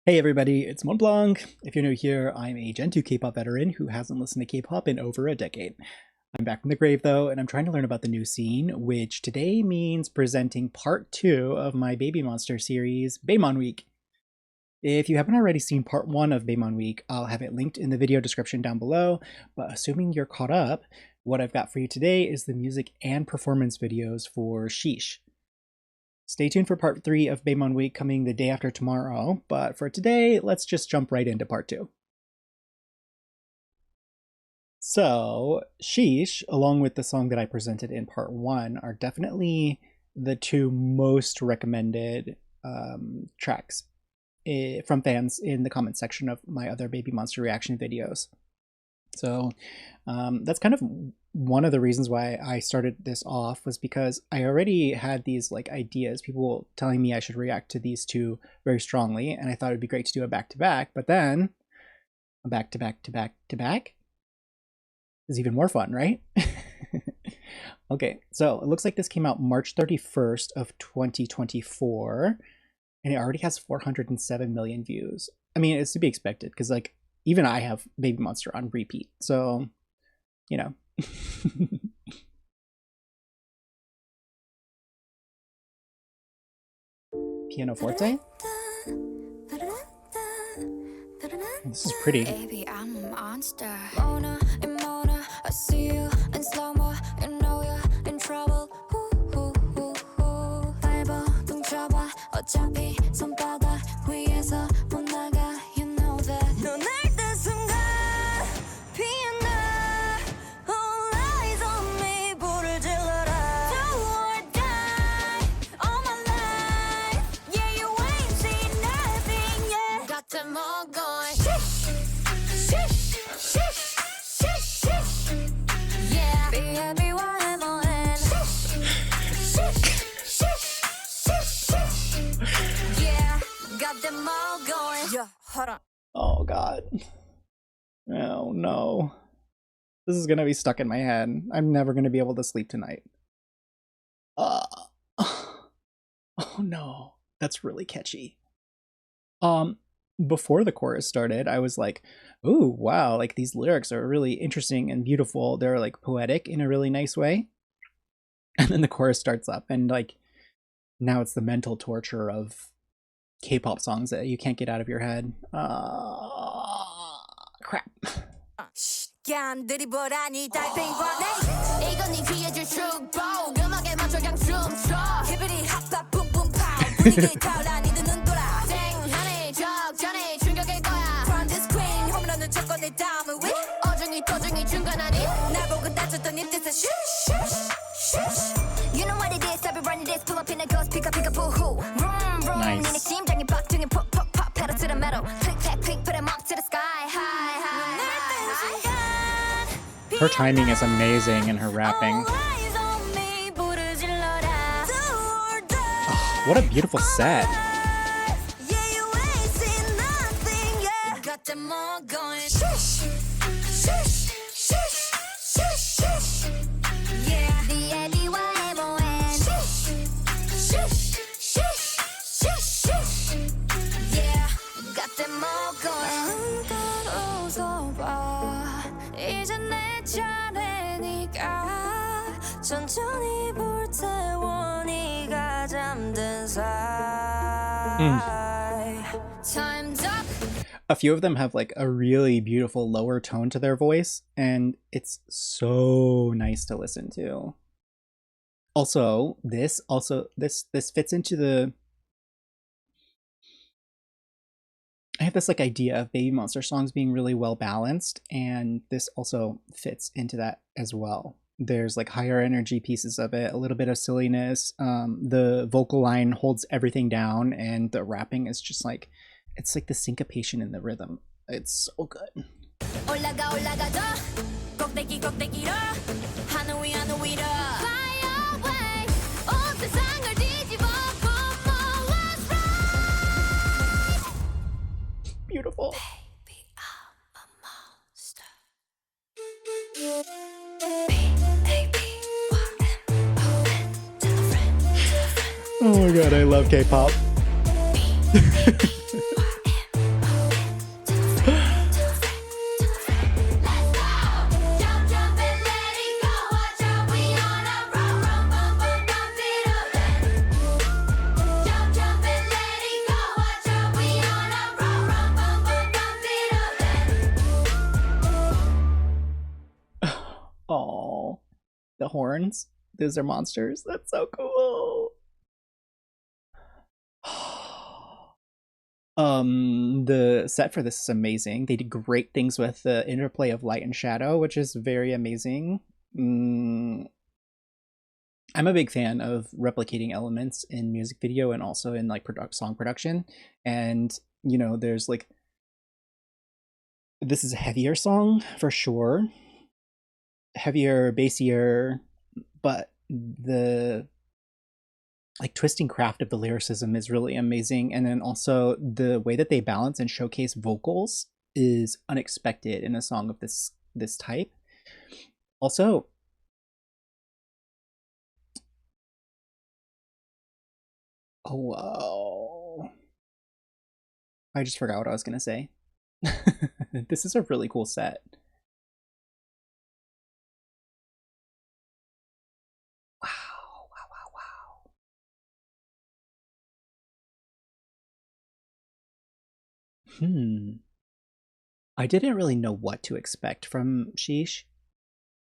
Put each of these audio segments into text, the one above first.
Hey everybody, it's Montblanc. If you're new here, I'm a Gen 2 K-pop veteran who hasn't listened to K-pop in over a decade. I'm back from the grave though, and I'm trying to learn about the new scene, which today means presenting part 2 of my BABYMONSTER series, BAEMON Week. If you haven't already seen part 1 of BAEMON Week, I'll have it linked in the video description down below, but assuming you're caught up, what I've got for you today is the music and performance videos for Sheesh. Stay tuned for part 3 of BAEMON Week coming the day after tomorrow, but for today, let's just jump right into part 2. So, Sheesh, along with the song that I presented in part 1, are definitely the two most recommended tracks from fans in the comment section of my other BABYMONSTER reaction videos. So that's kind of one of the reasons why I started this off, was because I already had these ideas, people telling me I should react to these two very strongly, and I thought it'd be great to do a back-to-back, but then a back-to-back-to-back-to-back is even more fun, right? Okay, so it looks like this came out March 31st of 2024, and it already has 407 million views. I mean, it's to be expected, because even I have BABYMONSTER on repeat, so, you know. Pianoforte? This is pretty. Baby, I'm a monster. Mona and Mona, I see you in slow-mo, you know you're in trouble. 밟아, 둥쳐봐, 어차피 손바닥 위에서 못 나가, you know that. 넌 날 뜬 순간 피어나, all eyes on me, 불을 질러라. Do or die, all my life, yeah, you ain't seen nothing yet. got them all going. Sheesh, sheesh, sheesh, sheesh, yeah, BABYMON. Sheesh, sheesh, sheesh, sheesh, yeah, got them all going. Yeah, hold on. Oh god. Oh no. This is gonna be stuck in my head. I'm never gonna be able to sleep tonight. Oh no. That's really catchy. Before the chorus started, I was like, ooh, wow, these lyrics are really interesting and beautiful. They're poetic in a really nice way. And then the chorus starts up, and now it's the mental torture of K-pop songs that you can't get out of your head. Crap. You know what it is, I've been running this, pull up in a ghost, pick up, boo hoo. Nice. Pedal to the metal, click, clack, click, put them up to the sky, high, high. Her timing is amazing in her rapping. Oh, what a beautiful set. Got them all going. Shush, shush, shush, shush, shush. Yeah, BABYMON. Shush, shush, shush, shush, shush. Yeah, got them all going. 이제 내 차례니까 천천히 불태워 네가 잠든 사이. Time's up. A few of them have a really beautiful lower tone to their voice, and it's so nice to listen to. Also, this fits into the, I have this idea of BABYMONSTER songs being really well balanced, and this also fits into that as well. There's higher energy pieces of it, a little bit of silliness. The vocal line holds everything down, and the rapping is just it's the syncopation in the rhythm. It's so good. 올라가 올라가 더 꼭대기 꼭대기로 하늘 위 하늘 위로 Fly away 온 세상을 뒤집어 let's ride. Beautiful. Baby, I'm a monster. Oh my god, I love K-pop. the horns. Those are monsters. That's so cool. The set for this is amazing. They did great things with the interplay of light and shadow, which is very amazing. I'm a big fan of replicating elements in music video and also in like song production. And you know, there's like, this is a heavier song for sure, heavier, bassier, but the like twisting craft of the lyricism is really amazing. And then also the way that they balance and showcase vocals is unexpected in a song of this type. Also, oh wow, I just forgot what I was gonna say. This is a really cool set. Wow, wow, wow, wow. I didn't really know what to expect from Sheesh.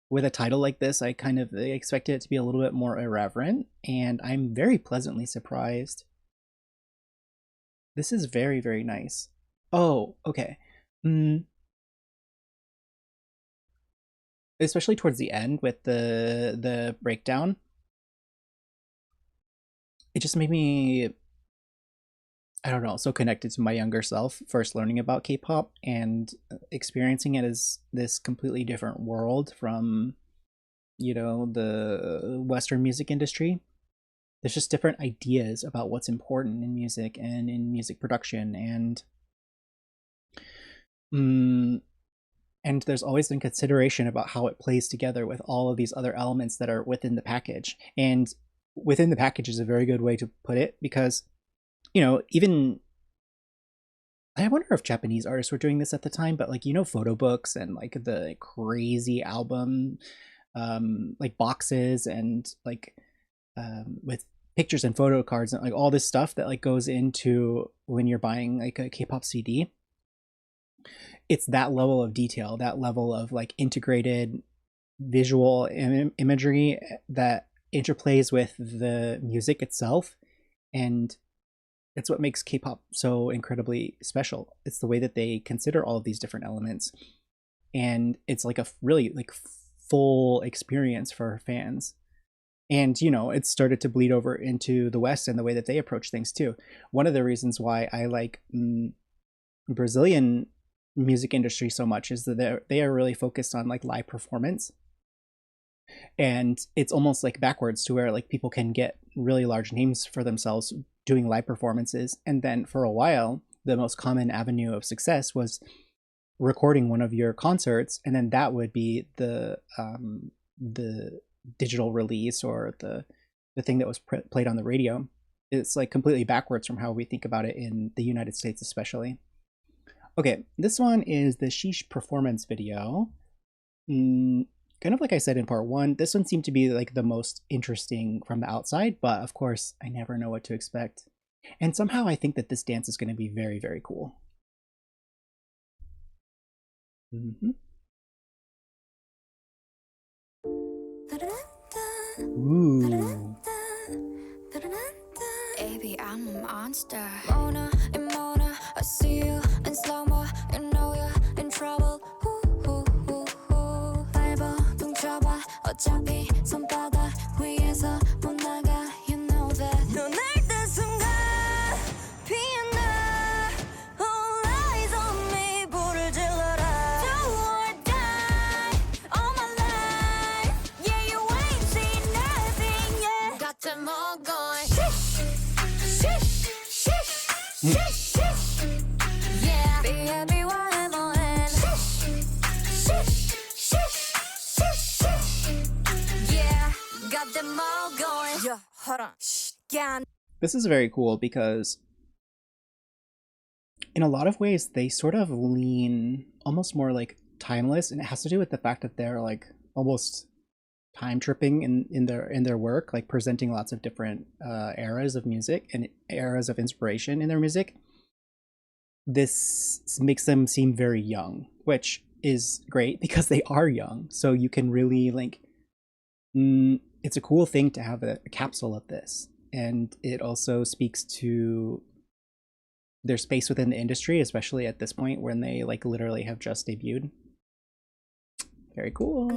With a title like this, I kind of expected it to be a little bit more irreverent, and I'm very pleasantly surprised. This is very, very nice. Oh, okay. Especially towards the end with the breakdown, it just made me, I don't know, so connected to my younger self, first learning about K-pop and experiencing it as this completely different world from, you know, the Western music industry. There's just different ideas about what's important in music and in music production, and there's always been consideration about how it plays together with all of these other elements that are within the package. And within the package is a very good way to put it, because, you know, even I wonder if Japanese artists were doing this at the time, but like, you know, photo books and like the crazy album like boxes and like with pictures and photo cards and like all this stuff that like goes into when you're buying like a K-pop CD. It's that level of detail, that level of like integrated visual imagery that interplays with the music itself, and it's what makes K-pop so incredibly special. It's the way that they consider all of these different elements, and it's like a really like full experience for fans. And you know, it's started to bleed over into the West and the way that they approach things too. One of the reasons why I like Brazilian music industry so much is that they are really focused on like live performance, and it's almost like backwards to where like people can get really large names for themselves doing live performances, and then for a while the most common avenue of success was recording one of your concerts, and then that would be the digital release or the thing that was played on the radio. It's like completely backwards from how we think about it in the United States especially. Okay, this one is the Sheesh Performance Video. Kind of like I said in part one, this one seemed to be like the most interesting from the outside, but of course I never know what to expect. And somehow I think that this dance is going to be very, very cool. Ooh. Baby, I'm a monster. Mona and Mona, I see you in slow-mo. You know you're in trouble. 밟아, 둥쳐봐. 어차피 손바닥 위에서 못 나가. You know that. 넌 알던 순간 피어나. All eyes on me. 불을 질러라. Do or die. All my life. Yeah, you ain't seen nothing yet. got them all going. Sheesh, sheesh, sheesh, sheesh. Yeah, BABYMON. Sheesh, sheesh, sheesh, sheesh. Yeah, got them all going. Yeah, hold on. Yeah. This is very cool because in a lot of ways they sort of lean almost more like timeless, and it has to do with the fact that they're like almost time tripping in their work, like presenting lots of different eras of music and eras of inspiration in their music. This makes them seem very young, which is great because they are young, so you can really like It's a cool thing to have a capsule of this, and it also speaks to their space within the industry, especially at this point when they like literally have just debuted. Very cool.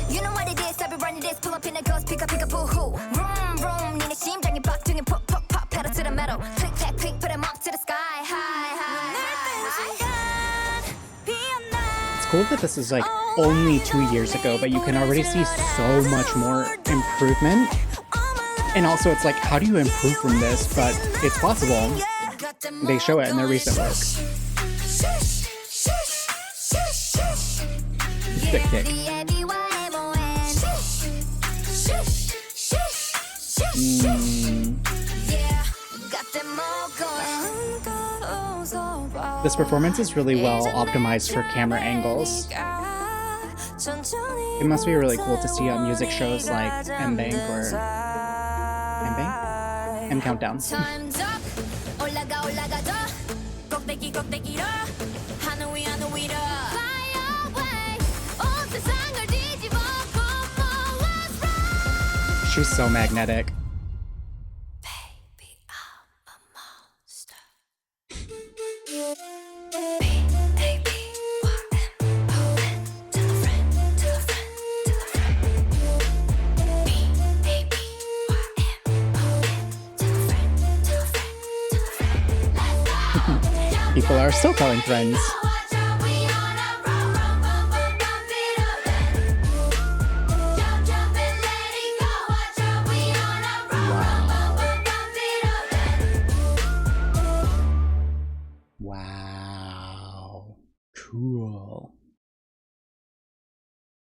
You know what it is, I've been running this, pull up in a ghost, pick up, boo hoo. Vroom, vroom, 니네 심장이 빡, pop, pop, pop, pedal to the metal. Click, clack, click, put 'em up to the sky, high, high. It's cool that this is like only 2 years ago, but you can already see so much more improvement. And also it's like, how do you improve from this? But it's possible. They show it in their recent work. Sick kick. This performance is really well optimized for camera angles. It must be really cool to see on music shows like M-Bank or M-Bank? M-Countdown. She's so magnetic. Baby, I'm a monster. People are still calling friends. Wow. Cool.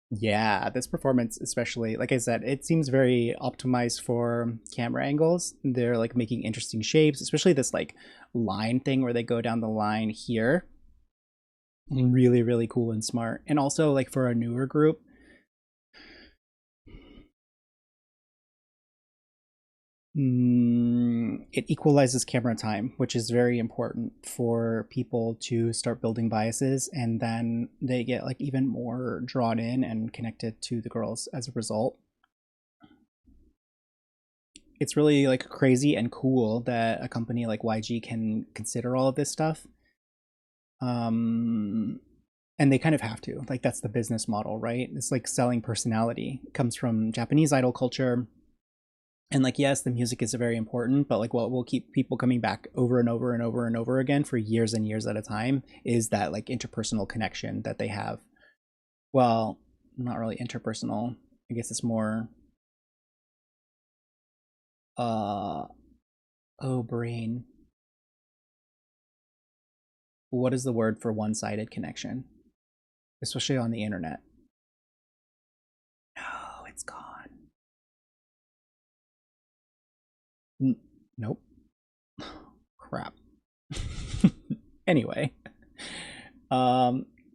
Yeah, this performance especially, like I said, it seems very optimized for camera angles. They're like making interesting shapes, especially this like line thing where they go down the line here. Really, really cool and smart. And also like for a newer group, it equalizes camera time, which is very important for people to start building biases, and then they get like even more drawn in and connected to the girls as a result. It's really like crazy and cool that a company like YG can consider all of this stuff. And they kind of have to. Like that's the business model, right? It's like selling personality. It comes from Japanese idol culture. And like, yes, the music is very important, but like what will keep people coming back over and over and over and over again for years and years at a time is that like interpersonal connection that they have. Well, not really interpersonal. I guess it's more brain. What is the word for one-sided connection? Especially on the internet. No, it's gone. Nope. Crap. Anyway,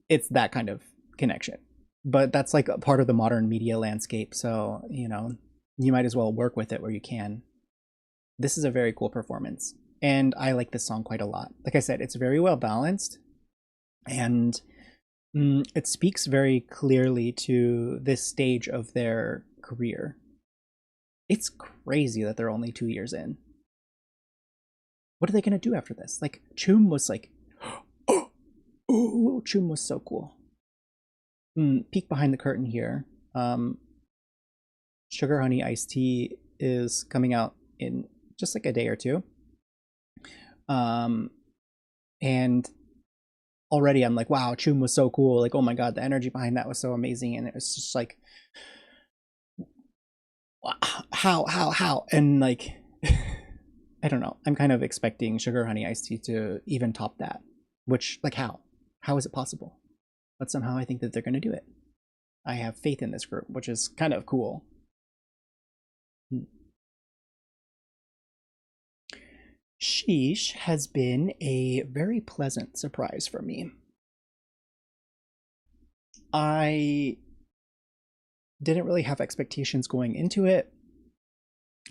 it's that kind of connection, but that's like a part of the modern media landscape, so you know, you might as well work with it where you can. This is a very cool performance, and I like this song quite a lot. Like I said, it's very well balanced, and it speaks very clearly to this stage of their career. It's crazy that they're only 2 years in. What are they going to do after this? Like, Chum was like, oh, Chum was so cool. Peek behind the curtain here. Sugar Honey Iced Tea is coming out in just like a day or two. And already I'm like, wow, Chum was so cool. Like, oh my god, the energy behind that was so amazing. And it was just like, how? And like, I don't know. I'm kind of expecting Sugar Honey Iced Tea to even top that. Which, like, how? How is it possible? But somehow I think that they're going to do it. I have faith in this group, which is kind of cool. Sheesh has been a very pleasant surprise for me. I didn't really have expectations going into it.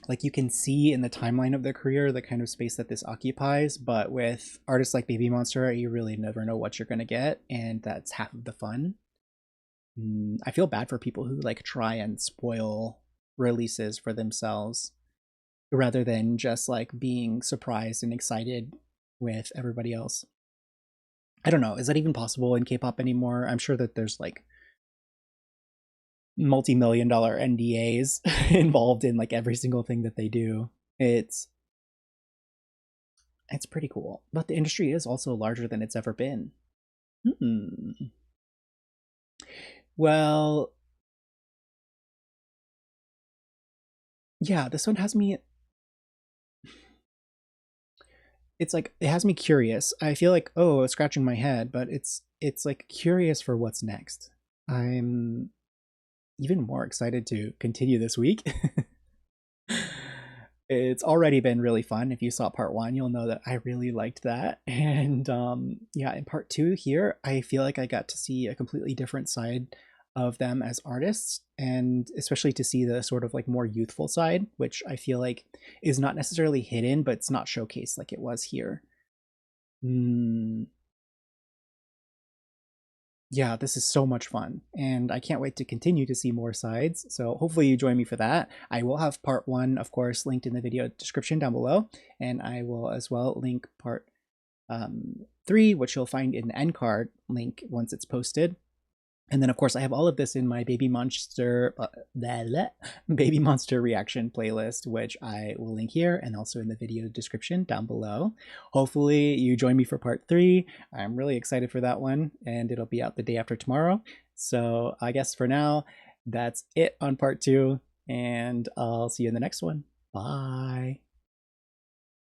Like, you can see in the timeline of their career the kind of space that this occupies, but with artists like BABYMONSTER, you really never know what you're going to get, and that's half of the fun. I feel bad for people who like try and spoil releases for themselves rather than just like being surprised and excited with everybody else. I don't know, is that even possible in K-pop anymore? I'm sure that there's like multi-million-dollar NDAs involved in like every single thing that they do. It's pretty cool, but the industry is also larger than it's ever been. Well, yeah, this one has me, it's like it has me curious. I feel like, oh, scratching my head, but it's like curious for what's next. I'm even more excited to continue this week. It's already been really fun. If you saw part 1, you'll know that I really liked that. And yeah, in part 2 here, I feel like I got to see a completely different side of them as artists, and especially to see the sort of like more youthful side, which I feel like is not necessarily hidden, but it's not showcased like it was here. Yeah, this is so much fun, and I can't wait to continue to see more sides. So hopefully you join me for that. I will have part 1, of course, linked in the video description down below, and I will as well link part 3, which you'll find in the end card link once it's posted. And then, of course, I have all of this in my BABYMONSTER reaction playlist, which I will link here and also in the video description down below. Hopefully you join me for part 3. I'm really excited for that one, and it'll be out the day after tomorrow. So I guess for now, that's it on part 2, and I'll see you in the next one. Bye.